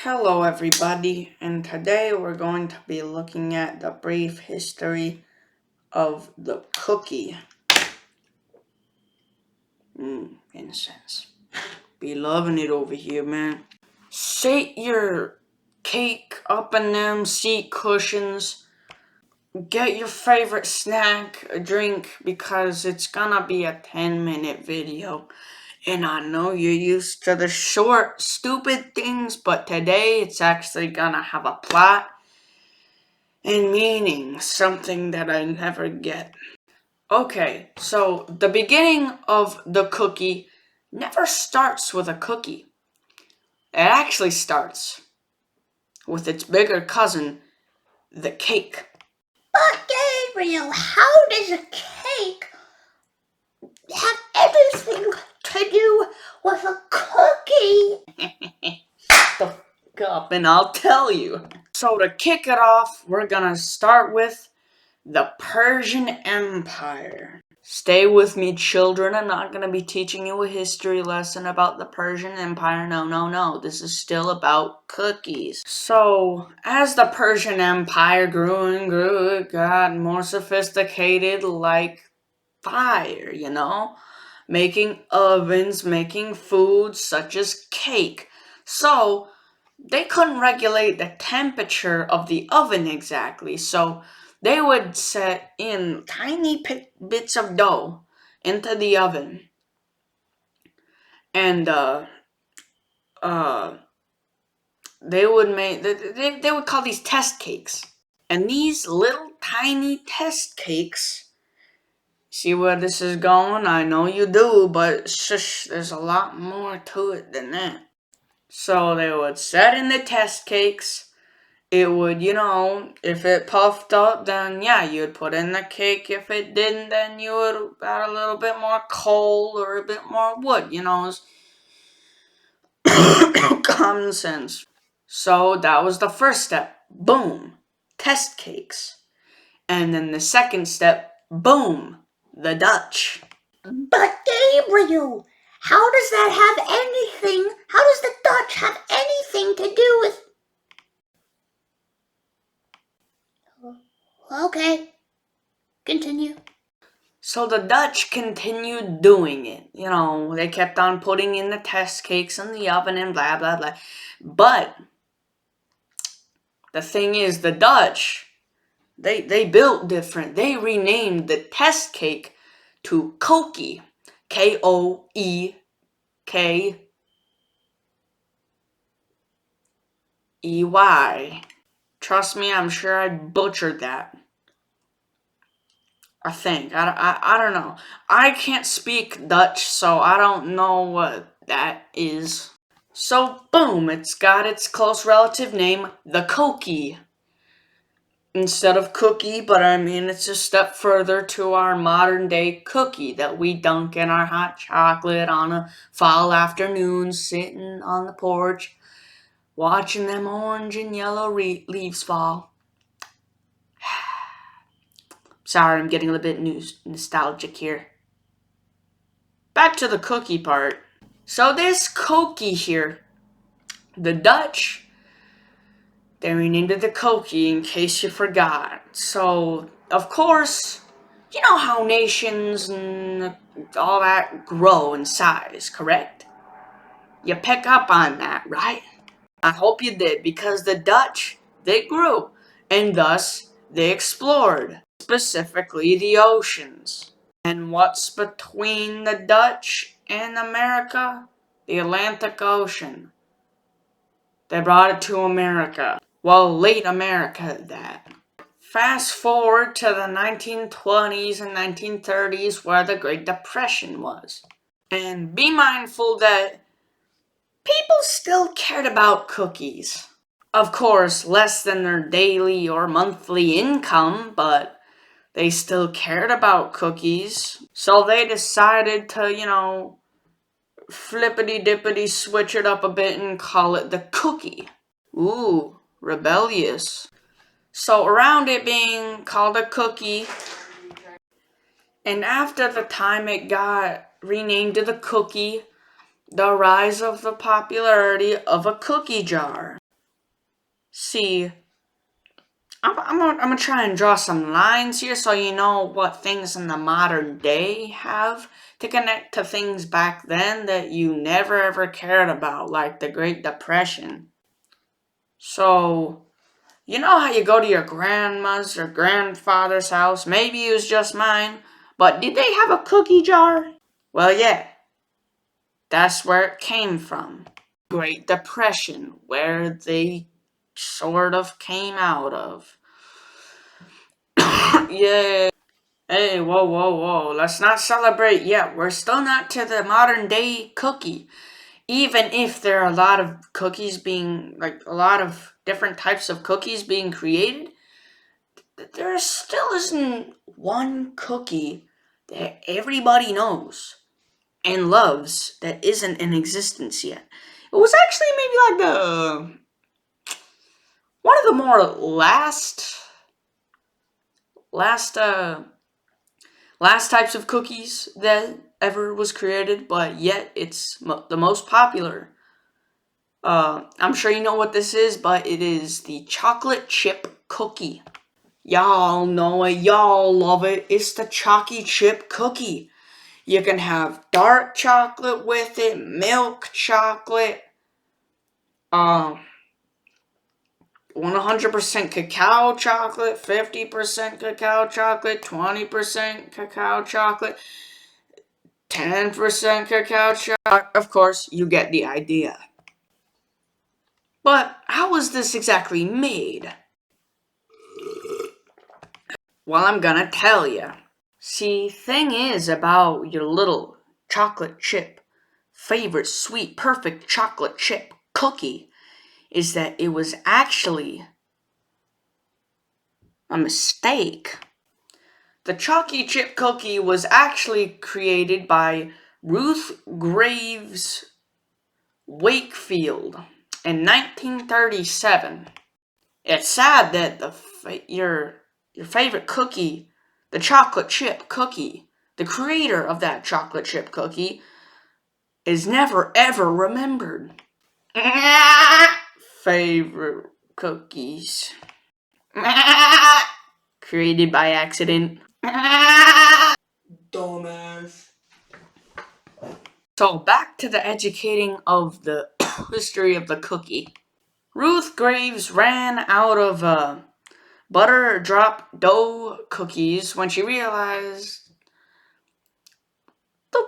Hello everybody, and today we're going to be looking at the brief history of the cookie. Incense. Be loving it over here, man. Sit your cake up in them seat cushions. Get your favorite snack, a drink, because it's gonna be a 10-minute video. And I know you're used to the short, stupid things, but today it's actually gonna have a plot and meaning, something that I never get. Okay, so the beginning of the cookie never starts with a cookie. It actually starts with its bigger cousin, the cake. But Gabriel, how does a cake have anything to do with a cookie? The f up and I'll tell you. So to kick it off, we're gonna start with the Persian Empire. Stay with me, children. I'm not going to be teaching you a history lesson about the Persian Empire. No. This is still about cookies. So, as the Persian Empire grew and grew, it got more sophisticated like fire, Making ovens, making foods such as cake. So, they couldn't regulate the temperature of the oven exactly, so they would set in tiny bits of dough into the oven, and they would call these test cakes. And these little tiny test cakes, see where this is going? I know you do, but shush, there's a lot more to it than that. So they would set in the test cakes. It would, if it puffed up, then yeah, you'd put in the cake. If it didn't, then you would add a little bit more coal or a bit more wood, it's common sense. So that was the first step. Boom, test cakes. And then the second step, boom, the Dutch. But Gabriel, how does the Dutch have anything to do with... Okay, continue. So the Dutch continued doing it. They kept on putting in the test cakes in the oven and blah, blah, blah. But the thing is, the Dutch, they built different. They renamed the test cake to Koekie. Koekey. Trust me, I'm sure I butchered that. I think. I don't know. I can't speak Dutch, so I don't know what that is. So, boom, it's got its close relative name, the Koekie. Instead of cookie, but I mean, it's a step further to our modern day cookie that we dunk in our hot chocolate on a fall afternoon, sitting on the porch, watching them orange and yellow leaves fall. Sorry, I'm getting a little bit nostalgic here. Back to the cookie part. So this Koekie here, the Dutch, they renamed it the Koekie in case you forgot. So, of course, you know how nations and all that grow in size, correct? You pick up on that, right? I hope you did, because the Dutch, they grew, and thus they explored, specifically the oceans. And what's between the Dutch and America? The Atlantic Ocean. They brought it to America. Well, late America at that. Fast forward to the 1920s and 1930s, where the Great Depression was. And be mindful that people still cared about cookies. Of course, less than their daily or monthly income, but they still cared about cookies. So they decided to, flippity-dippity switch it up a bit and call it the cookie. Ooh, rebellious. So around it being called a cookie, and after the time it got renamed to the cookie, the rise of the popularity of a cookie jar. See, I'm gonna try and draw some lines here so you know what things in the modern day have to connect to things back then that you never ever cared about, like the Great Depression. So, you know how you go to your grandma's or grandfather's house? Maybe it was just mine, but did they have a cookie jar? Well, yeah, that's where it came from. Great Depression, where they sort of came out of. Yeah. Hey, whoa, whoa, whoa. Let's not celebrate yet. We're still not to the modern day cookie. Even if there are a lot of cookies being, like, a lot of different types of cookies being created, there still isn't one cookie that everybody knows and loves that isn't in existence yet. It was actually maybe like one of the more last types of cookies that ever was created, but yet it's the most popular. I'm sure you know what this is, but it is the chocolate chip cookie. Y'all know it, y'all love it. It's the chalky chip cookie. You can have dark chocolate with it, milk chocolate, um, 100% cacao chocolate, 50% cacao chocolate, 20% cacao chocolate, 10% cacao chocolate. Of course, you get the idea. But how was this exactly made? Well, I'm gonna tell you. See, thing is about your little chocolate chip, favorite sweet perfect chocolate chip cookie is that it was actually a mistake. The chalky chip cookie was actually created by Ruth Graves Wakefield in 1937. It's sad that your favorite cookie, the chocolate chip cookie, the creator of that chocolate chip cookie, is never ever remembered. Favorite cookies. Created by accident. Dumbass. So back to the educating of the history of the cookie. Ruth Graves ran out of butter drop dough cookies when she realized the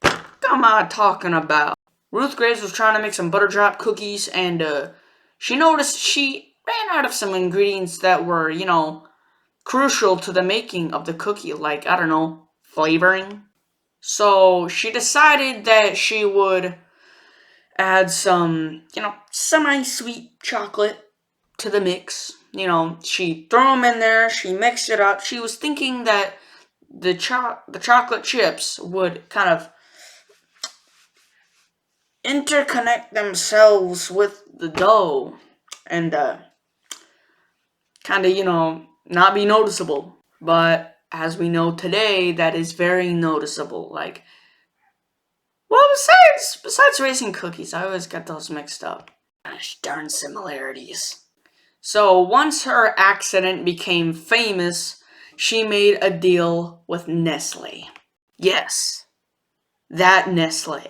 am I talking about? Ruth Graves was trying to make some butter drop cookies and she noticed she ran out of some ingredients that were, crucial to the making of the cookie, like, I don't know, flavoring. So she decided that she would add some, semi-sweet chocolate to the mix. She threw them in there, she mixed it up. She was thinking that the chocolate chips would kind of interconnect themselves with the dough and kind of, not be noticeable. But as we know today, that is very noticeable. Like, well, besides racing cookies, I always get those mixed up. Gosh darn similarities. So once her accident became famous, she made a deal with Nestle. Yes, that Nestle.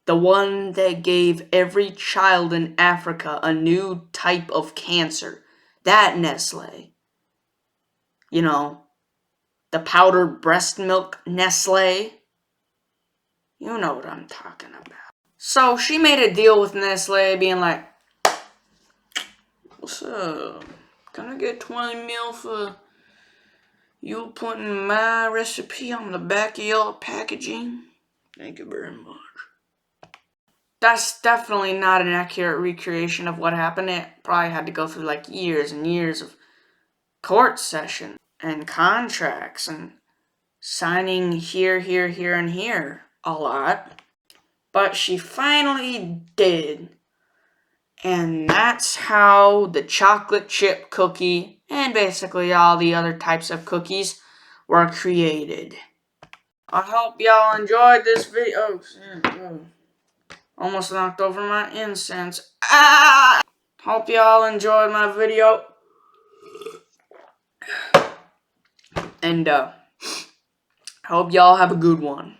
The one that gave every child in Africa a new type of cancer. That Nestle. You know, the powdered breast milk Nestle. You know what I'm talking about. So she made a deal with Nestle, being like, what's up? Can I get 20 mil for you putting my recipe on the back of your packaging? Thank you very much. That's definitely not an accurate recreation of what happened. It probably had to go through like years and years of court sessions and contracts and signing here, here, here, and here a lot. But she finally did. And that's how the chocolate chip cookie and basically all the other types of cookies were created. I hope y'all enjoyed this video. Oh, almost knocked over my incense. Ah! Hope y'all enjoyed my video. And hope y'all have a good one.